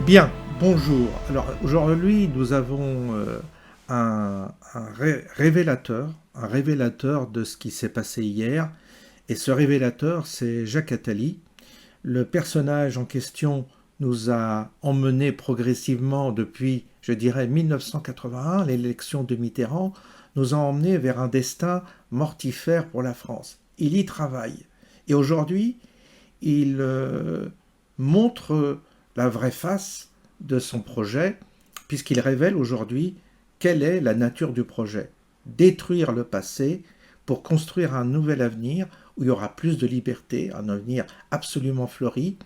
Bien, bonjour. Alors aujourd'hui, nous avons un révélateur de ce qui s'est passé hier. Et ce révélateur, c'est Jacques Attali. Le personnage en question nous a emmenés progressivement depuis, je dirais, 1981, l'élection de Mitterrand, nous a emmenés vers un destin mortifère pour la France. Il y travaille. Et aujourd'hui, il montre la vraie face de son projet, puisqu'il révèle aujourd'hui quelle est la nature du projet. Détruire le passé pour construire un nouvel avenir où il y aura plus de liberté, un avenir absolument fleuri.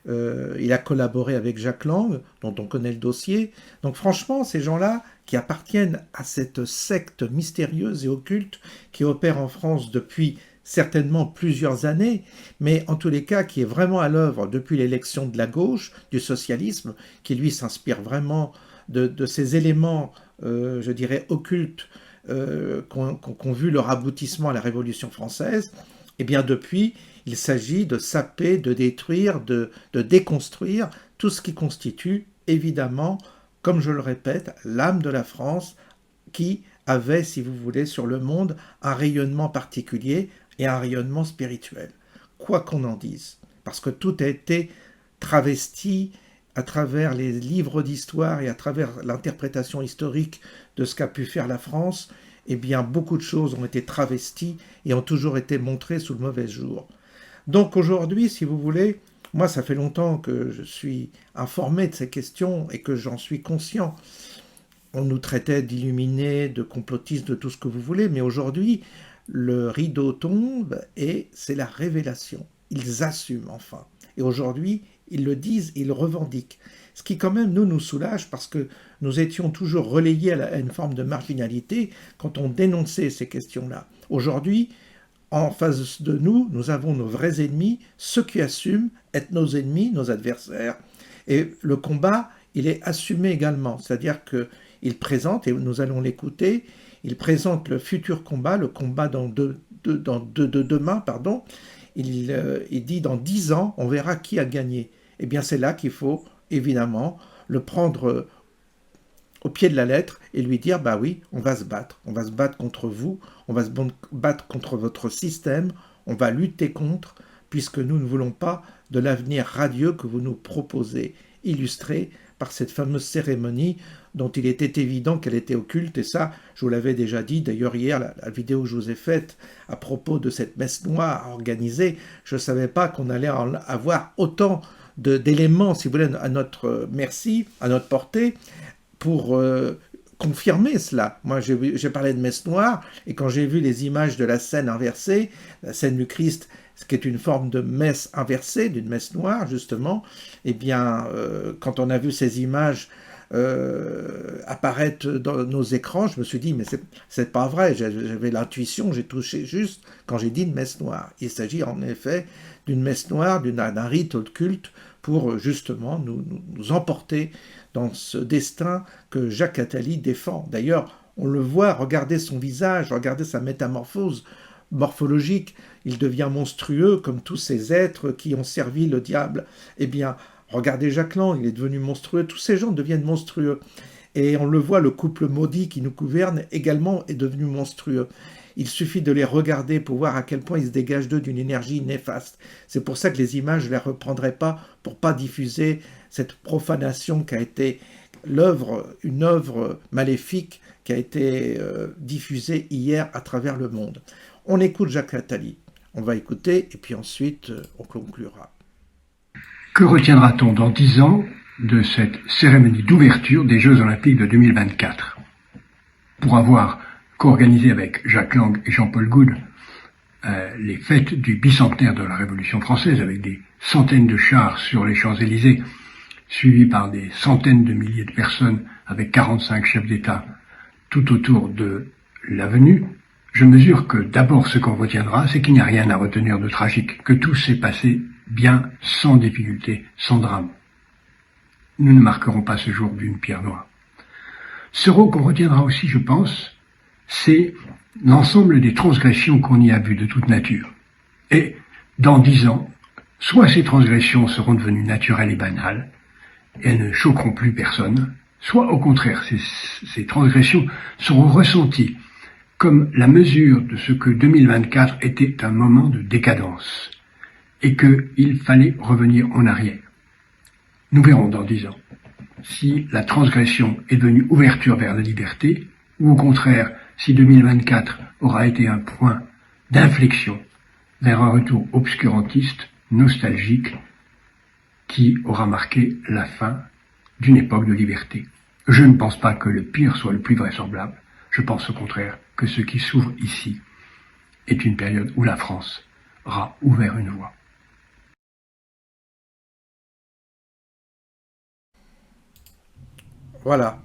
Il a collaboré avec Jack Lang, dont on connaît le dossier. Donc franchement, ces gens-là qui appartiennent à cette secte mystérieuse et occulte qui opère en France depuis certainement plusieurs années, mais en tous les cas qui est vraiment à l'œuvre depuis l'élection de la gauche, du socialisme, qui lui s'inspire vraiment de ces éléments, je dirais, occultes qu'ont vu leur aboutissement à la Révolution française. Et bien depuis, il s'agit de saper, de détruire, de déconstruire tout ce qui constitue, évidemment, comme je le répète, l'âme de la France qui avait, si vous voulez, sur le monde, un rayonnement particulier et un rayonnement spirituel. Quoi qu'on en dise. Parce que tout a été travesti à travers les livres d'histoire et à travers l'interprétation historique de ce qu'a pu faire la France, eh bien, beaucoup de choses ont été travesties et ont toujours été montrées sous le mauvais jour. Donc aujourd'hui, si vous voulez, moi, ça fait longtemps que je suis informé de ces questions et que j'en suis conscient. On nous traitait d'illuminés, de complotistes, de tout ce que vous voulez, mais aujourd'hui, le rideau tombe et c'est la révélation. Ils assument enfin. Et aujourd'hui, ils le disent, ils le revendiquent. Ce qui quand même nous soulage parce que nous étions toujours relayés à une forme de marginalité quand on dénonçait ces questions-là. Aujourd'hui, en face de nous, nous avons nos vrais ennemis, ceux qui assument être nos ennemis, nos adversaires. Et le combat, il est assumé également. C'est-à-dire qu'il présente, et nous allons l'écouter, il présente le futur combat, le combat de demain, pardon. Il dit dans 10 ans, on verra qui a gagné. Eh bien, c'est là qu'il faut, évidemment, le prendre au pied de la lettre et lui dire, bah oui, on va se battre contre vous, on va se battre contre votre système, on va lutter contre, puisque nous ne voulons pas de l'avenir radieux que vous nous proposez, illustré par cette fameuse cérémonie dont il était évident qu'elle était occulte, et ça, je vous l'avais déjà dit, d'ailleurs hier, la vidéo que je vous ai faite à propos de cette messe noire organisée, je ne savais pas qu'on allait avoir autant d'éléments, si vous voulez, à notre merci, à notre portée, pour confirmer cela. Moi, j'ai parlé de messe noire, et quand j'ai vu les images de la scène inversée, la scène du Christ, ce qui est une forme de messe inversée, d'une messe noire, justement, eh bien, quand on a vu ces images apparaître dans nos écrans, je me suis dit, mais c'est pas vrai, j'avais l'intuition, j'ai touché juste quand j'ai dit une messe noire. Il s'agit en effet d'une messe noire, d'un rite occulte pour justement nous emporter dans ce destin que Jacques Attali défend. D'ailleurs, on le voit, regardez son visage, regardez sa métamorphose morphologique, il devient monstrueux comme tous ces êtres qui ont servi le diable. Eh bien, regardez Jack Lang, il est devenu monstrueux, tous ces gens deviennent monstrueux. Et on le voit, le couple maudit qui nous gouverne également est devenu monstrueux. Il suffit de les regarder pour voir à quel point ils se dégagent d'eux d'une énergie néfaste. C'est pour ça que les images, je ne les reprendrai pas pour ne pas diffuser cette profanation qui a été une œuvre maléfique qui a été diffusée hier à travers le monde. On écoute Jacques Attali. On va écouter et puis ensuite on conclura. Que retiendra-t-on dans 10 ans de cette cérémonie d'ouverture des Jeux Olympiques de 2024 ? Pour avoir co-organisé avec Jack Lang et Jean-Paul Goude les fêtes du bicentenaire de la Révolution française avec des centaines de chars sur les Champs-Élysées, suivis par des centaines de milliers de personnes avec 45 chefs d'État tout autour de l'avenue, je mesure que d'abord ce qu'on retiendra, c'est qu'il n'y a rien à retenir de tragique, que tout s'est passé bien, sans difficulté, sans drame. Nous ne marquerons pas ce jour d'une pierre noire. Ce rôle qu'on retiendra aussi, je pense, c'est l'ensemble des transgressions qu'on y a vues de toute nature. Et dans 10 ans, soit ces transgressions seront devenues naturelles et banales, et elles ne choqueront plus personne, soit au contraire, ces transgressions seront ressenties comme la mesure de ce que 2024 était un moment de décadence et qu'il fallait revenir en arrière. Nous verrons dans 10 ans si la transgression est devenue ouverture vers la liberté ou au contraire si 2024 aura été un point d'inflexion vers un retour obscurantiste, nostalgique, qui aura marqué la fin d'une époque de liberté. Je ne pense pas que le pire soit le plus vraisemblable. Je pense au contraire que ce qui s'ouvre ici est une période où la France aura ouvert une voie. Voilà.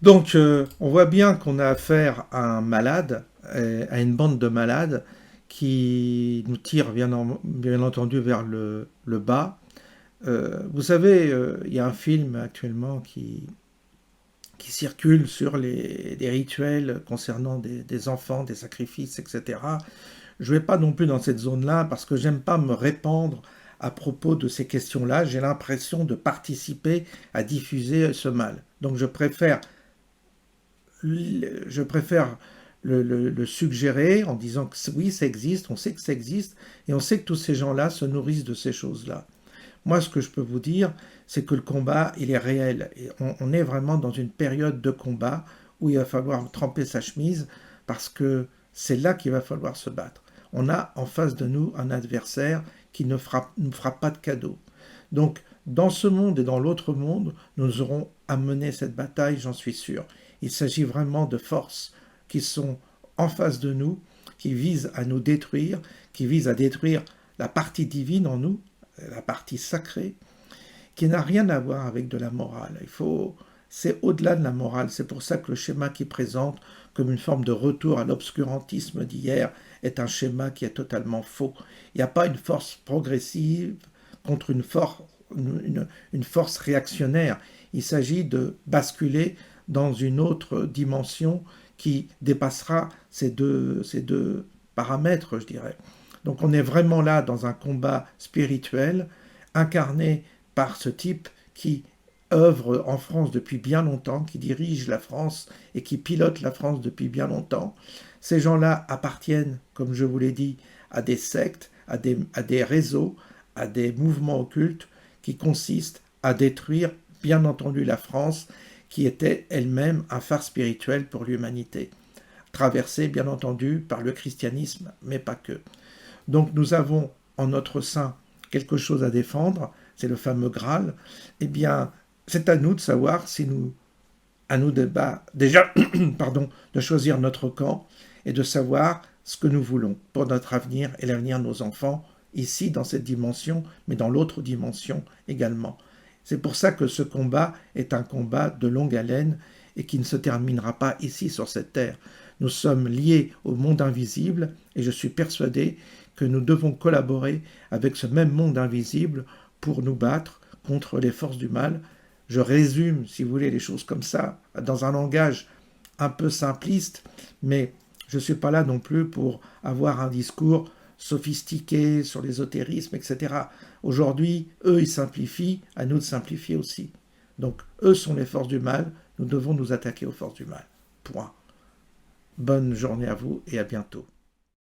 Donc, on voit bien qu'on a affaire à un malade, à une bande de malades qui nous tire bien entendu vers le bas. Vous savez, il y a un film actuellement qui circule sur des rituels concernant des enfants, des sacrifices, etc. Je ne vais pas non plus dans cette zone-là parce que j'aime pas me répandre à propos de ces questions-là. J'ai l'impression de participer à diffuser ce mal. Donc je préfère le suggérer en disant que oui, ça existe, on sait que ça existe, et on sait que tous ces gens-là se nourrissent de ces choses-là. Moi, ce que je peux vous dire, c'est que le combat, il est réel. Et on est vraiment dans une période de combat où il va falloir tremper sa chemise parce que c'est là qu'il va falloir se battre. On a en face de nous un adversaire qui ne nous fera pas de cadeau. Donc, dans ce monde et dans l'autre monde, nous aurons à mener cette bataille, j'en suis sûr. Il s'agit vraiment de forces qui sont en face de nous, qui visent à nous détruire, qui visent à détruire la partie divine en nous, la partie sacrée, qui n'a rien à voir avec de la morale. C'est au-delà de la morale. C'est pour ça que le schéma qu'il présente comme une forme de retour à l'obscurantisme d'hier est un schéma qui est totalement faux. Il n'y a pas une force progressive contre une force réactionnaire. Il s'agit de basculer dans une autre dimension qui dépassera ces deux paramètres, je dirais. Donc on est vraiment là dans un combat spirituel incarné par ce type qui œuvre en France depuis bien longtemps, qui dirige la France et qui pilote la France depuis bien longtemps. Ces gens-là appartiennent, comme je vous l'ai dit, à des sectes, à des réseaux, à des mouvements occultes qui consistent à détruire, bien entendu, la France, qui était elle-même un phare spirituel pour l'humanité, traversée, bien entendu, par le christianisme, mais pas que. Donc nous avons en notre sein quelque chose à défendre, c'est le fameux Graal. Eh bien, c'est à nous de savoir à nous déjà, pardon, de choisir notre camp et de savoir ce que nous voulons pour notre avenir et l'avenir de nos enfants, ici dans cette dimension, mais dans l'autre dimension également. C'est pour ça que ce combat est un combat de longue haleine et qui ne se terminera pas ici sur cette terre. Nous sommes liés au monde invisible et je suis persuadé que nous devons collaborer avec ce même monde invisible pour nous battre contre les forces du mal. Je résume, si vous voulez, les choses comme ça, dans un langage un peu simpliste, mais je ne suis pas là non plus pour avoir un discours sophistiqué sur l'ésotérisme, etc. Aujourd'hui, eux, ils simplifient, à nous de simplifier aussi. Donc, eux sont les forces du mal, nous devons nous attaquer aux forces du mal. Point. Bonne journée à vous et à bientôt.